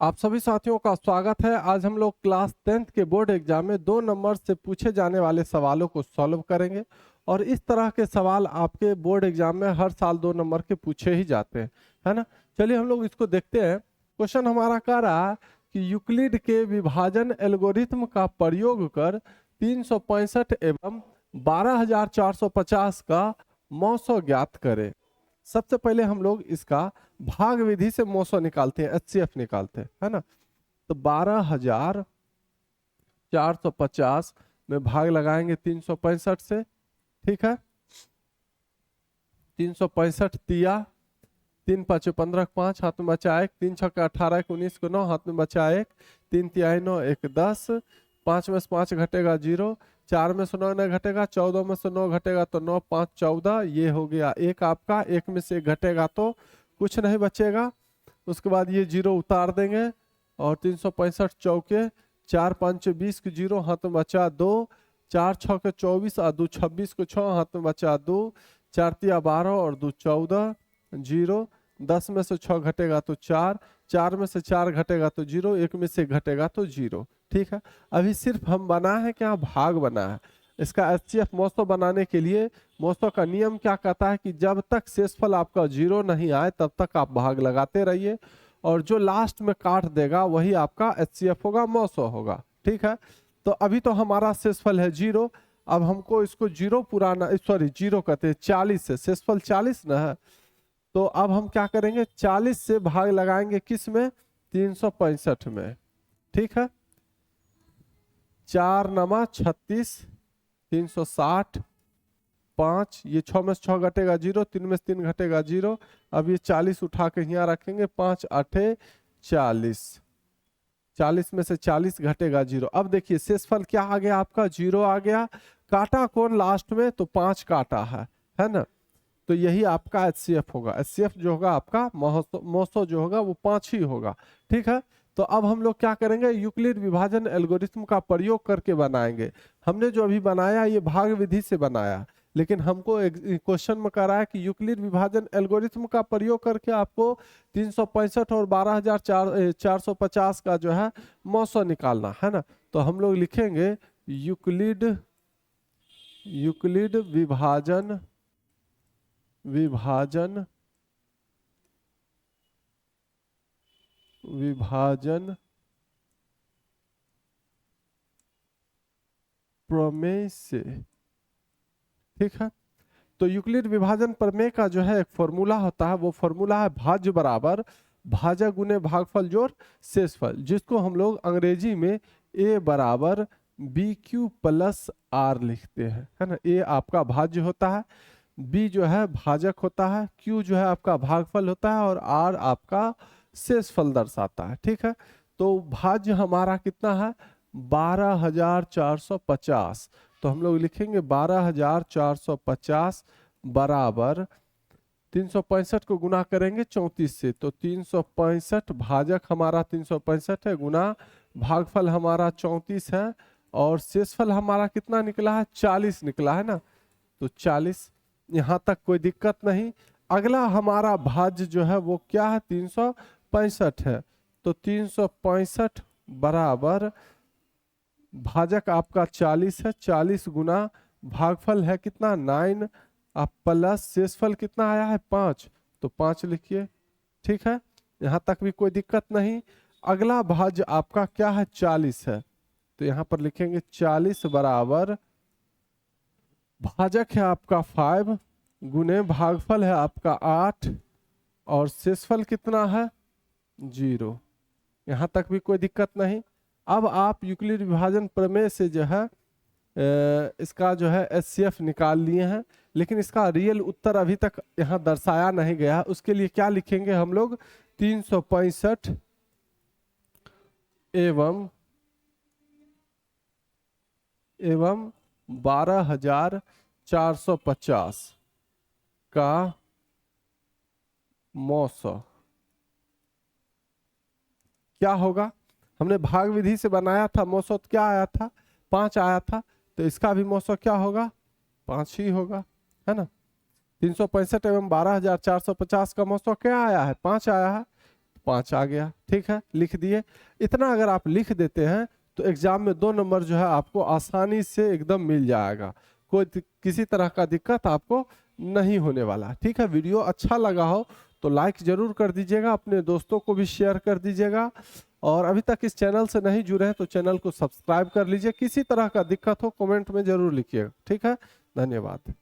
आप सभी साथियों का स्वागत है। आज हम लोग क्लास 10th के बोर्ड एग्जाम में 2 नंबर से पूछे जाने वाले सवालों को सॉल्व करेंगे और इस तरह के सवाल आपके बोर्ड एग्जाम में हर साल 2 नंबर के पूछे ही जाते हैं, है ना। चलिए हम लोग इसको देखते हैं। क्वेश्चन हमारा कह रहा है कि यूक्लिड के विभाजन एल्गोरिथम का प्रयोग कर 365 एवं 12,450 का मौसो ज्ञात करें। सबसे पहले हम लोग इसका भाग विधि से मौसो निकालते हैं, एचसीएफ निकालते हैं, है ना। तो 12,450 में भाग लगाएंगे 365 से, ठीक है। 365 तिया 3 5 15 5 हाथ में बचा 1, 3 6 18 1 19 को 9 हाथ में बचा 1, 3 तिहाई 9 1 10, 5 में से 5 घटेगा 0, 4 में से 9 नहीं घटेगा, 14 में से 9 घटेगा तो 9 5 14, ये हो गया एक आपका। एक में से घटेगा तो कुछ नहीं बचेगा। उसके बाद ये 0 उतार देंगे और 365 चौके 4 5 20 के 0 हाथ में बचा 2, 4 6 के 24 और 2 26 को 6 हाथ में बचा 2, 4 तिया 12 और 2 14, 0, 10 में से 6 घटेगा तो 4, 4 में से 4 घटेगा तो 0, 1 में से घटेगा तो 0, ठीक है। अभी सिर्फ हम बना है क्या, भाग बना है। इसका एचसीएफ मौसो बनाने के लिए मौसो का नियम क्या कहता है कि जब तक शेषफल आपका 0 नहीं आए तब तक आप भाग लगाते रहिए और जो लास्ट में काट देगा वही आपका एचसीएफ होगा, मौसो होगा, ठीक है। तो अभी तो हमारा शेषफल है 0। अब हमको इसको 0 पुराना, सॉरी 0 कहते हैं 40 से, शेषफल 40 ना है। तो अब हम क्या करेंगे, 40 से भाग लगाएंगे किस में, 365 में, ठीक है। 4 नमा 36, 360, 5, ये 6 में से 6 घटेगा 0, 3 में से 3 घटेगा 0। अब ये 40 उठा के यहाँ रखेंगे, 5 8 40, 40 में से 40 घटेगा 0। अब देखिए शेषफल क्या आ गया आपका, 0 आ गया। काटा कौन लास्ट में, तो 5 काटा है ना। तो यही आपका एचसीएफ होगा। एचसीएफ जो होगा आपका मौसो जो होगा वो 5 ही होगा, ठीक है। तो अब हम लोग क्या करेंगे, यूक्लिड विभाजन एल्गोरिथम का प्रयोग करके बनाएंगे। हमने जो अभी बनाया ये भाग विधि से बनाया, लेकिन हमको एक क्वेश्चन में कह रहा है कि यूक्लिड विभाजन एल्गोरिथम का प्रयोग करके आपको 365 और 12,450 का जो है मौसो निकालना है ना। तो हम लोग लिखेंगे यूक्लिड विभाजन प्रमेय से, ठीक है। तो यूक्लिड विभाजन प्रमेय का जो है एक फॉर्मूला होता है, वो फॉर्मूला है भाज्य बराबर भाजक गुने भागफल जोड़ शेषफल, जिसको हम लोग अंग्रेजी में a बराबर बी क्यू प्लस आर लिखते हैं, है ना। a आपका भाज्य होता है, b जो है भाजक होता है, q जो है आपका भागफल होता है और r आपका शेषफल दर्शाता है, ठीक है। तो भाज्य हमारा कितना है, 12,450। तो हम लोग लिखेंगे 12,450 बराबर 365 को गुना करेंगे 34 से, तो 365 भाजक हमारा 365 है, गुना भागफल हमारा 34 है और शेषफल हमारा कितना निकला है, 40 निकला है ना। तो 40, यहाँ तक कोई दिक्कत नहीं। अगला हमारा भाज्य जो है वो क्या है, 365 है। तो 365 बराबर भाजक आपका 40 है, 40 गुना भागफल है कितना 9, आप प्लस शेषफल कितना आया है 5, तो 5 लिखिए, ठीक है। यहाँ तक भी कोई दिक्कत नहीं। अगला भाज्य आपका क्या है, 40 है, तो यहाँ पर लिखेंगे 40 बराबर भाजक है आपका 5 गुने भागफल है आपका 8 और शेषफल कितना है 0। यहाँ तक भी कोई दिक्कत नहीं। अब आप यूक्लिड विभाजन प्रमेय से जो है इसका जो है एचसीएफ निकाल लिए हैं, लेकिन इसका रियल उत्तर अभी तक यहाँ दर्शाया नहीं गया। उसके लिए क्या लिखेंगे हम लोग, 365 एवं 12,450 का मौसो क्या होगा। हमने भाग विधि से बनाया था, मौसो क्या आया था, 5 आया था, तो इसका भी मौसो क्या होगा, 5 ही होगा, है ना। 365 एवं 12,450 का मौसो क्या आया है, 5 आया है। 5 आ गया। ठीक है, लिख दिए। इतना अगर आप लिख देते हैं तो एग्जाम में 2 नंबर जो है आपको आसानी से एकदम मिल जाएगा, कोई किसी तरह का दिक्कत आपको नहीं होने वाला। ठीक है, वीडियो अच्छा लगा हो तो लाइक जरूर कर दीजिएगा, अपने दोस्तों को भी शेयर कर दीजिएगा, और अभी तक इस चैनल से नहीं जुड़े हैं तो चैनल को सब्सक्राइब कर लीजिए। किसी तरह का दिक्कत हो कमेंट में जरूर लिखिएगा। ठीक है, धन्यवाद।